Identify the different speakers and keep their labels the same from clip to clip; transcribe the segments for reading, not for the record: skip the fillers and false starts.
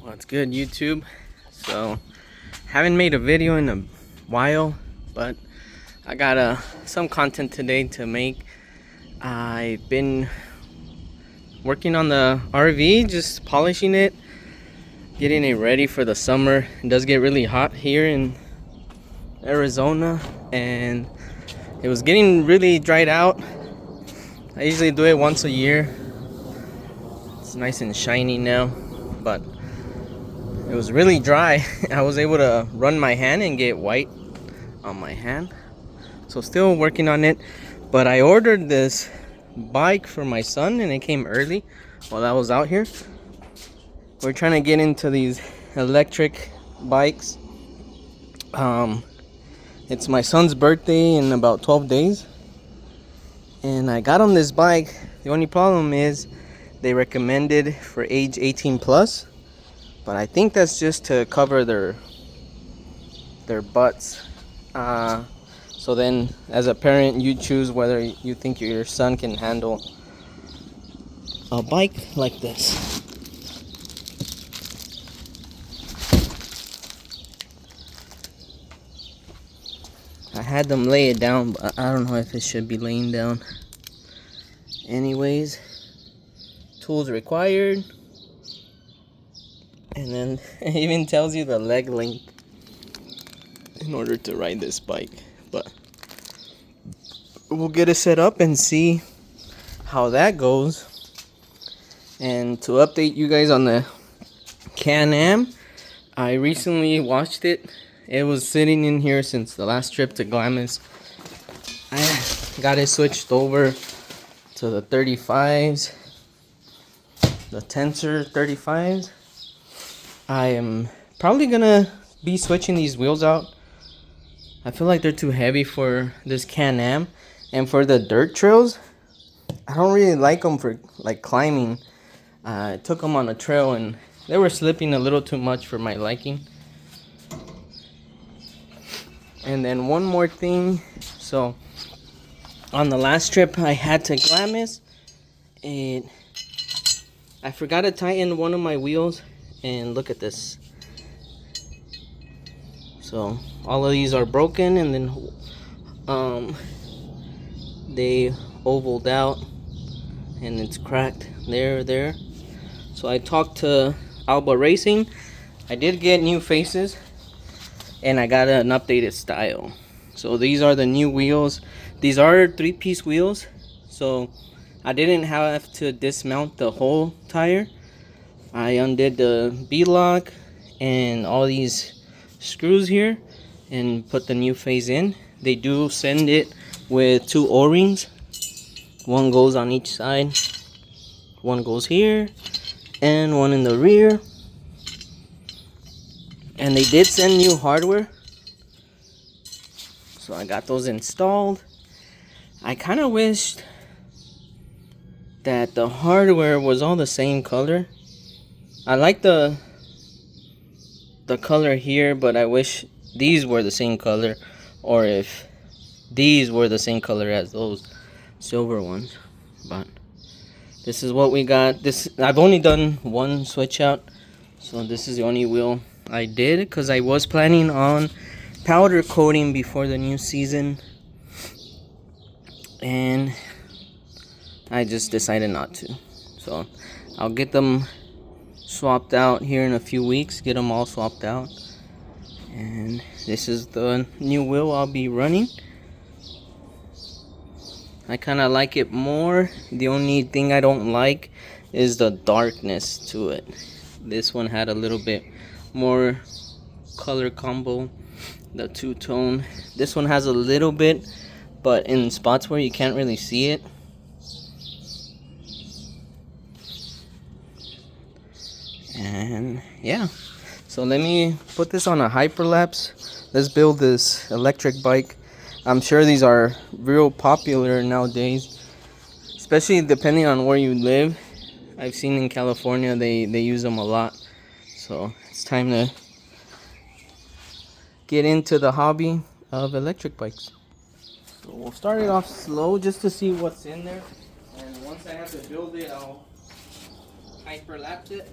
Speaker 1: What's good, YouTube? So, haven't made a video in a while, but I got some content today to make. I've been working on the RV, just polishing it, getting it ready for the summer. It does get really hot here in Arizona, and it was getting really dried out. I usually do it once a year. It's nice and shiny now, but it was really dry. I was able to run my hand and get white on my hand. So still working on it. But I ordered this bike for my son and it came early while I was out here. We're trying to get into these electric bikes. It's my son's birthday in about 12 days. And I got on this bike. The only problem is they recommended for age 18 plus. But I think that's just to cover their butts. So then, as a parent, you choose whether you think your son can handle a bike like this. I had them lay it down, but I don't know if it should be laying down. Anyways, tools required. And then it even tells you the leg length in order to ride this bike. But we'll get it set up and see how that goes. And to update you guys on the Can-Am, I recently watched it. It was sitting in here since the last trip to Glamis. I got it switched over to the 35s, the Tensor 35s. I am probably gonna be switching these wheels out. I feel like they're too heavy for this Can-Am, and for the dirt trails, I don't really like them for like climbing. I took them on a trail and they were slipping a little too much for my liking. And then one more thing, so on the last trip I had to Glamis, and I forgot to tighten one of my wheels. And look at this. So all of these are broken, and then they ovaled out and it's cracked there. So I talked to Alba Racing. I did get new faces and I got an updated style. So these are the new wheels. These are 3-piece wheels, so I didn't have to dismount the whole tire. I undid the B-lock and all these screws here and put the new phase in. They do send it with 2 O-rings. One goes on each side. One goes here and one in the rear. And they did send new hardware. So I got those installed. I kind of wished that the hardware was all the same color. I like the color here, but I wish these were the same color, or if these were the same color as those silver ones. But this is what we got. This, I've only done one switch out, so this is the only wheel I did, because I was planning on powder coating before the new season, and I just decided not to. So I'll get them swapped out here in a few weeks, get them all swapped out. And this is the new wheel I'll be running. I kind of like it more. The only thing I don't like is the darkness to it. This one had a little bit more color combo, the two-tone. This one has a little bit, but in spots where you can't really see it. And yeah, so let me put this on a hyperlapse. Let's build this electric bike. I'm sure these are real popular nowadays, especially depending on where you live. I've seen in California they use them a lot. So it's time to get into the hobby of electric bikes. So we'll start it off slow just to see what's in there, and once I have to build it, I'll hyperlapse it.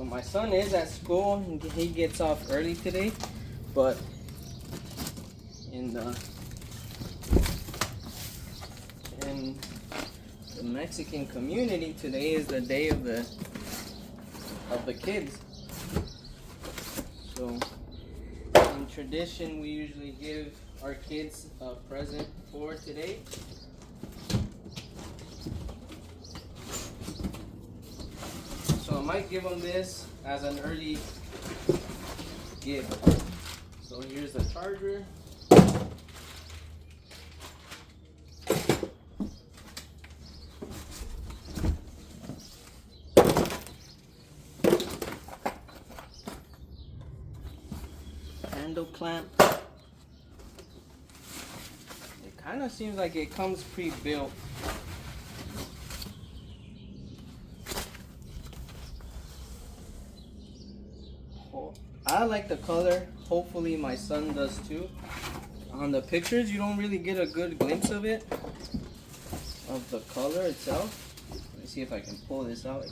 Speaker 1: So my son is at school and he gets off early today, but in the Mexican community, today is the day of the kids. So in tradition, we usually give our kids a present for today. So I might give them this as an early gift. So here's the charger. Handle clamp. It kind of seems like it comes pre-built. I like the color. Hopefully my son does too. On the pictures you don't really get a good glimpse of it, of the color itself. Let me see if I can pull this out.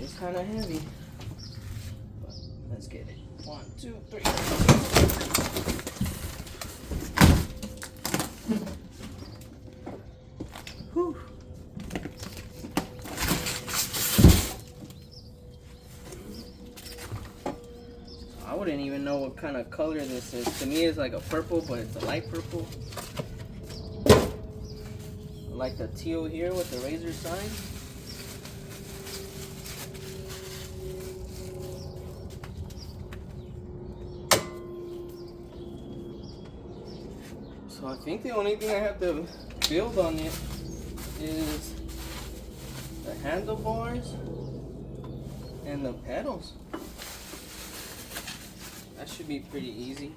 Speaker 1: It's kind of heavy, but let's get it. 1, 2, 3. Whew. I wouldn't even know what kind of color this is. To me, it's like a purple, but it's a light purple. I like the teal here with the Razor sign. So I think the only thing I have to build on it is the handlebars and the pedals. That should be pretty easy.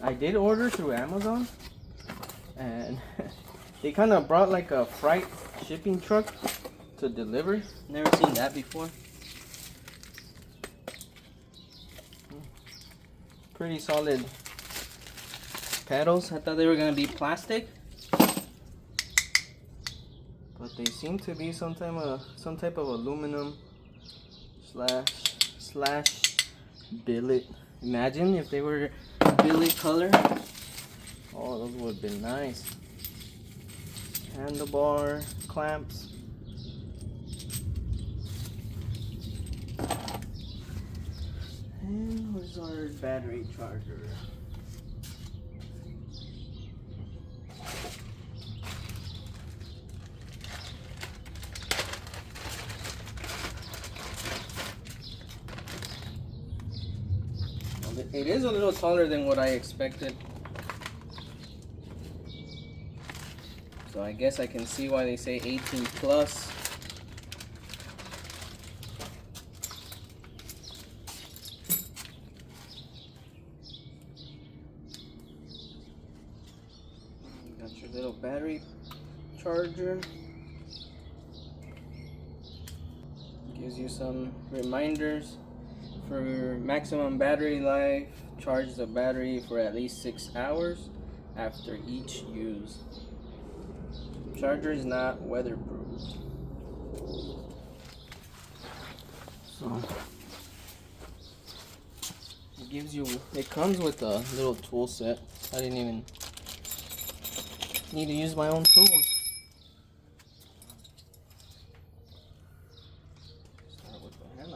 Speaker 1: I did order through Amazon, and they kind of brought like a freight shipping truck to deliver. Never seen that before. Pretty solid pedals. I thought they were gonna be plastic, but they seem to be some type of aluminum slash billet. Imagine if they were billet color. Oh, those would have been nice. Handlebar clamps. And where's our battery charger? It is a little taller than what I expected. So I guess I can see why they say 18 plus. Got your little battery charger. Gives you some reminders. For maximum battery life, charge the battery for at least 6 hours after each use. Charger is not weatherproof. So it comes with a little tool set. I didn't even need to use my own tools.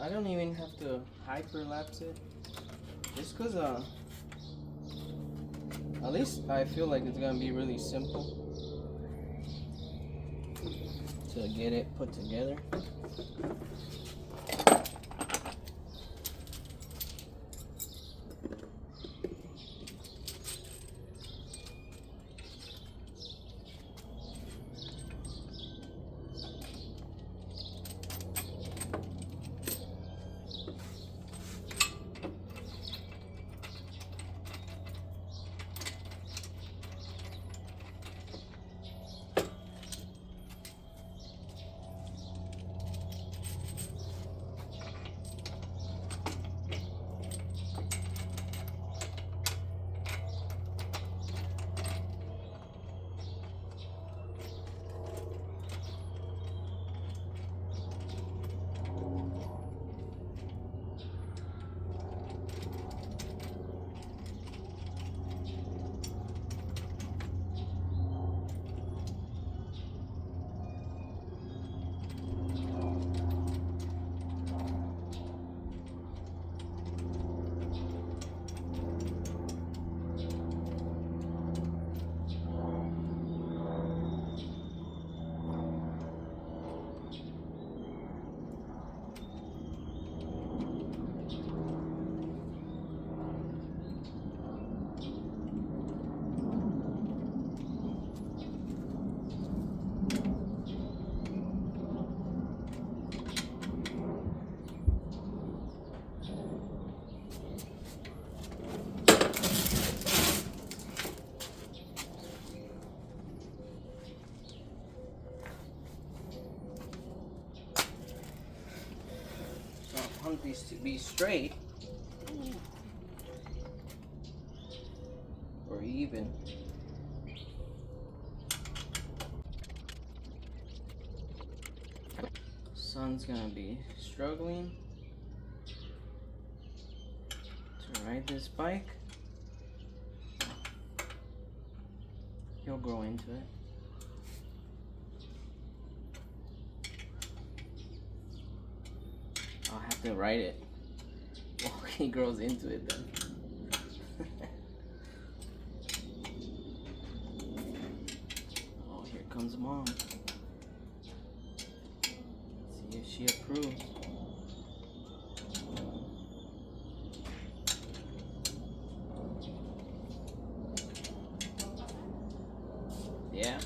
Speaker 1: I don't even have to hyperlapse it, just cause at least I feel like it's gonna be really simple to get it put together. these to be straight or even. Son's gonna be struggling to ride this bike. He'll grow into it. I'll have to ride it while he grows into it then. Oh, here comes Mom. See if she approves. Yeah.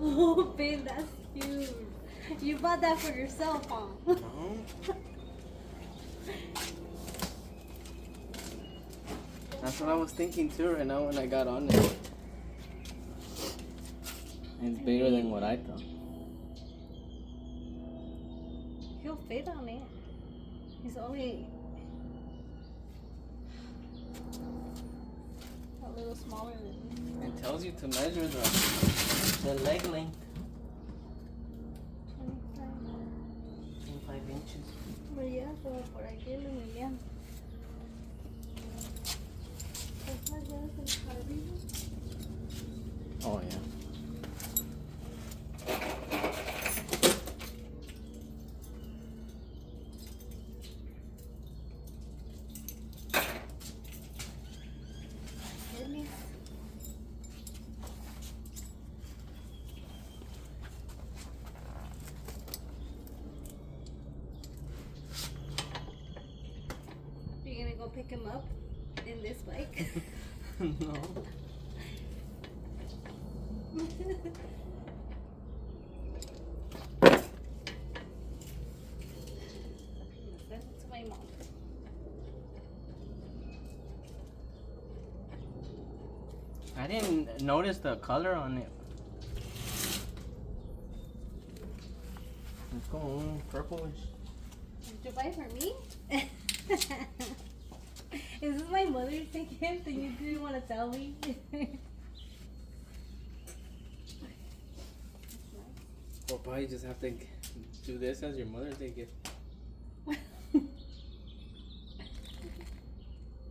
Speaker 2: Oh, babe, that's huge. You bought that for yourself, huh?
Speaker 1: No. That's what I was thinking too right now when I got on it. It's bigger than what I thought.
Speaker 2: He'll fit on it. He's only a little smaller than me.
Speaker 1: It tells you to measure the leg length. 25 inches.
Speaker 2: Pero ya, como por aquí lo mediano. ¿Estas llaves en el jardín?
Speaker 1: Oh yeah.
Speaker 2: Goodness. You gonna go pick him up in this bike?
Speaker 1: No.
Speaker 2: Send it to my mom.
Speaker 1: I didn't notice the color on it. It's going purplish.
Speaker 2: Did you buy it for me? Is this my mother's gift and you didn't want to tell me?
Speaker 1: Or probably just have to do this as your Mother's Day gift.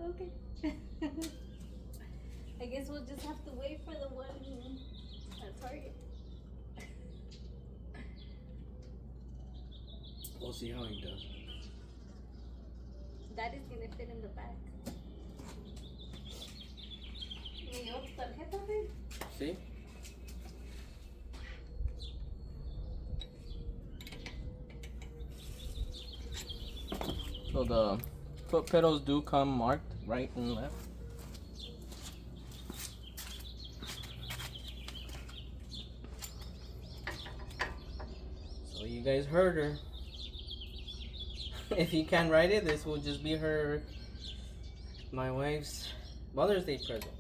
Speaker 2: Okay. I guess we'll just have to wait for the one at Target.
Speaker 1: We'll see how he does.
Speaker 2: That is gonna fit in the back. ¿Me dio tu tarjeta, babe?
Speaker 1: See? So the foot pedals do come marked right and left. So you guys heard her. If you can't ride it, this will just be my wife's Mother's Day present.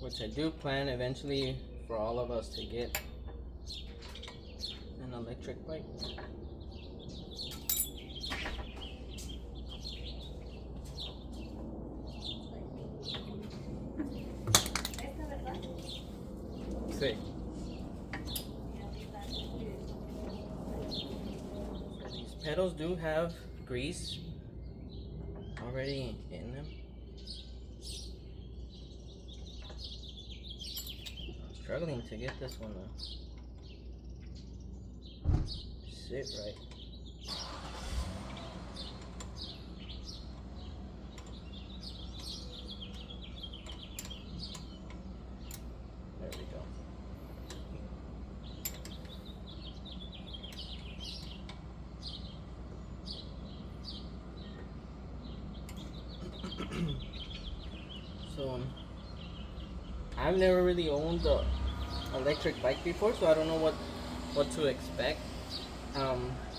Speaker 1: Which I do plan eventually for all of us to get an electric bike.
Speaker 2: ¿Esta, verdad?
Speaker 1: Sí. These pedals do have grease already in them. I'm struggling to get this one to sit right. There we go. So I've never really owned the electric bike before, so I don't know what to expect.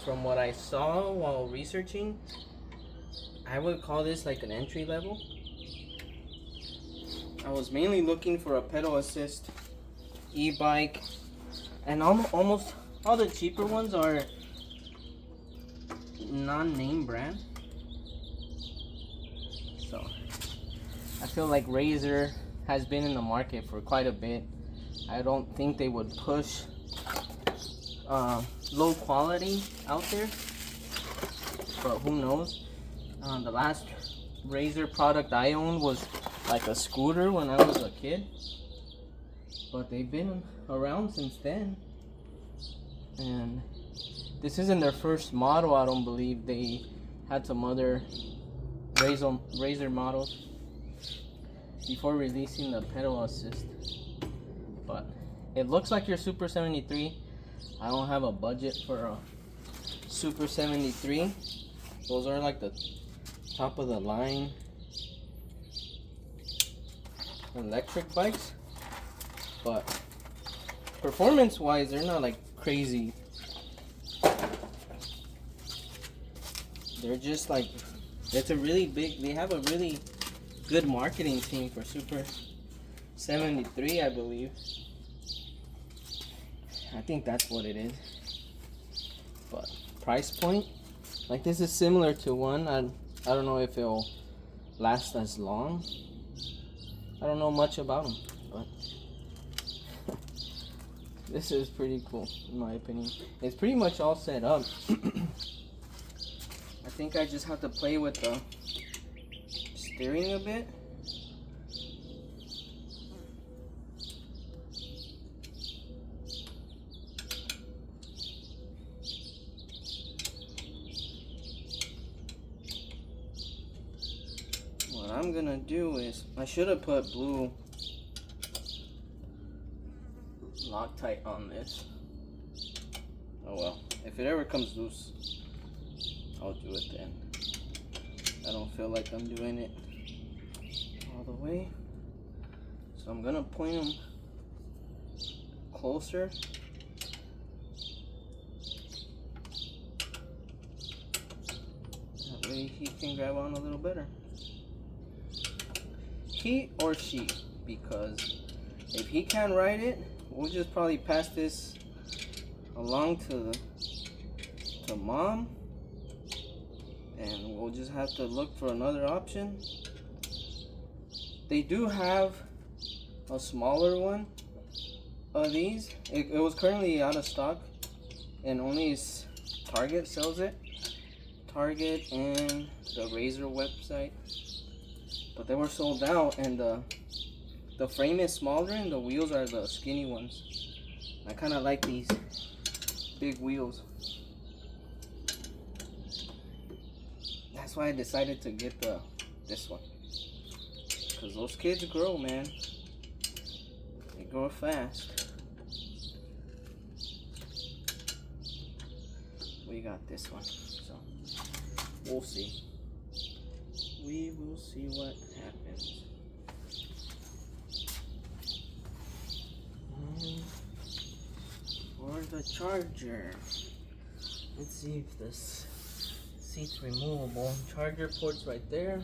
Speaker 1: From what I saw while researching, I would call this like an entry level. I was mainly looking for a pedal assist e-bike, and almost all the cheaper ones are non-name brand. So I feel like Razor has been in the market for quite a bit. I don't think they would push low quality out there, but who knows. The last Razor product I owned was like a scooter when I was a kid, but they've been around since then. And this isn't their first model, I don't believe. They had some other Razor models before releasing the pedal assist. But it looks like your Super 73. I don't have a budget for a Super 73. Those are like the top of the line electric bikes, but performance wise they're not like crazy. They're just like, it's a really big, they have a really good marketing team for Super 73, I believe. I think that's what it is. But price point, like this is similar to one. I don't know if it'll last as long. I don't know much about them, but this is pretty cool in my opinion. It's pretty much all set up. I think I just have to play with the steering a bit. What I'm gonna do is, I should have put blue Loctite on this. Oh well, if it ever comes loose, I'll do it then. I don't feel like I'm doing it all the way. So I'm gonna point him closer. That way he can grab on a little better. He or she, because if he can't ride it, we'll just probably pass this along to mom, and we'll just have to look for another option. They do have a smaller one of these. It was currently out of stock, and only Target sells it. Target and the Razor website. But they were sold out, and the frame is smaller and the wheels are the skinny ones. I kind of like these big wheels. That's why I decided to get this one. Because those kids grow, man. They grow fast. We got this one, so we'll see. We will see what happens. And for the charger, let's see if this seat's removable. Charger port's right there.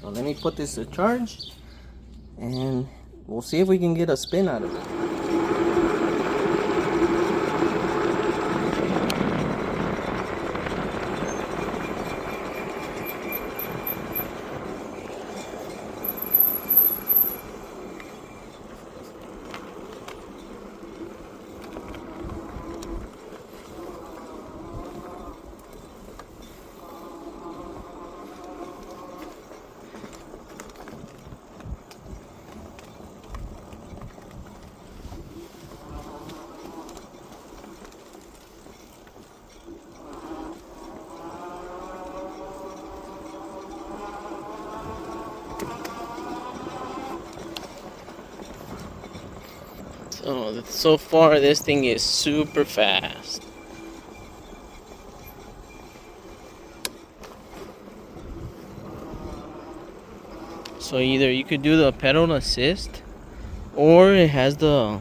Speaker 1: So let me put this to charge, and we'll see if we can get a spin out of it. So far this thing is super fast. So either you could do the pedal assist, or it has the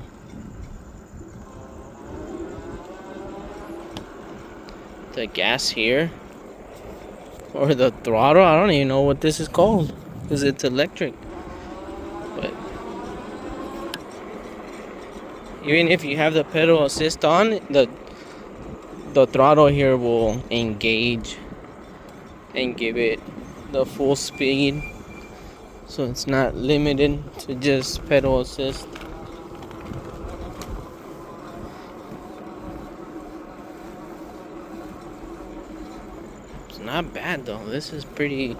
Speaker 1: gas here, or the throttle. I don't even know what this is called because it's electric. But even if you have the pedal assist on, the throttle here will engage and give it the full speed, so it's not limited to just pedal assist. It's not bad though. This is pretty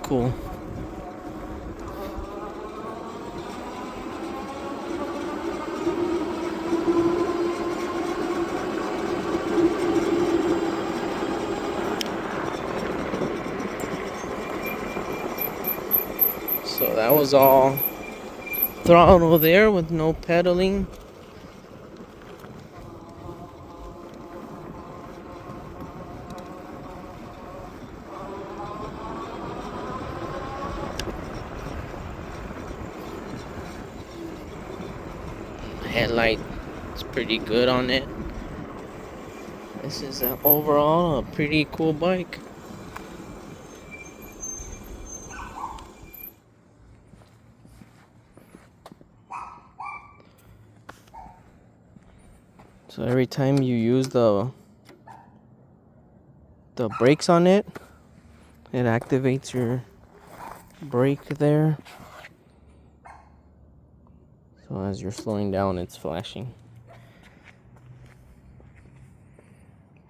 Speaker 1: cool. So that was all throttle there with no pedaling. Headlight is pretty good on it. This is overall a pretty cool bike. So every time you use the brakes on it, it activates your brake there. So as you're slowing down, it's flashing.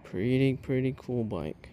Speaker 1: Pretty cool bike.